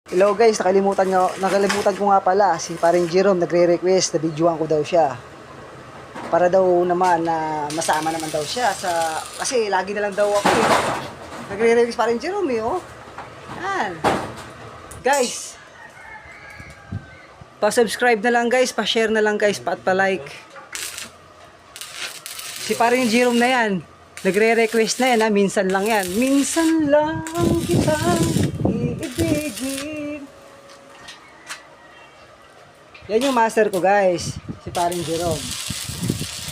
Hello guys, nakalimutan ko nga pala, si paring Jerome nagre-request na videoan ko daw siya. Para daw naman na masama naman daw siya sa kasi lagi na lang daw ako eh. Nagre-request paring Jerome eh, oh. Yan. Guys, pa-subscribe na lang guys, pa-share na lang guys, at pa-like. Si paring Jerome na yan, nagre-request na yan ha, minsan lang yan. Minsan lang kitang iibigin. Yan yung master ko guys, si paring Jerome.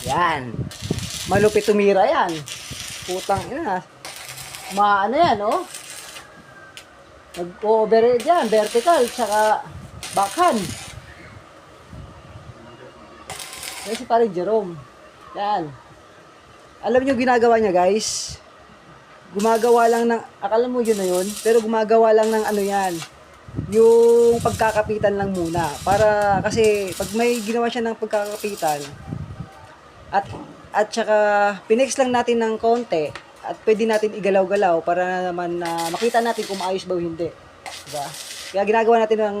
Yan. Malupit tumira yan. Putang ina. Maano yan, oh. Nag-overhead yan, vertical, tsaka backhand. Yan si paring Jerome. Yan. Alam niyo ginagawa niya guys? Gumagawa lang ng, akala mo yun na yun, pero gumagawa lang ng ano yan, yung pagkakapitan lang muna. Para, kasi pag may ginawa siya ng pagkakapitan, at saka pinex lang natin ng konti, at pwede natin igalaw-galaw para naman na makita natin kung maayos ba o hindi. Diba? Kaya ginagawa natin ng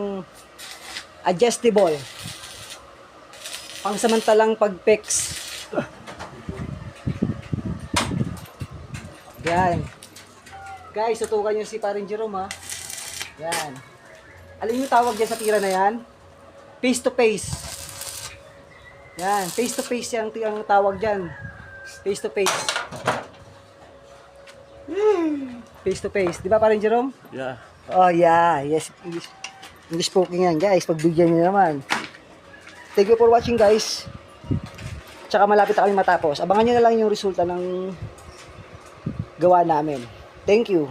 adjustable. Pangsamantalang pag-pex. Yan. Guys, tutukan nyo si paring Jerome ha. Yan. Alam nyo tawag dyan sa tira na yan? Face to face. Yan. Face to face yung tawag dyan. Face to face. Face to face. Di ba paring Jerome? Yeah. Oh yeah. Yes. English speaking yan guys. Pagbigyan nyo naman. Thank you for watching guys. Tsaka malapit na kami matapos. Abangan nyo na lang yung resulta ng gawa namin. Thank you.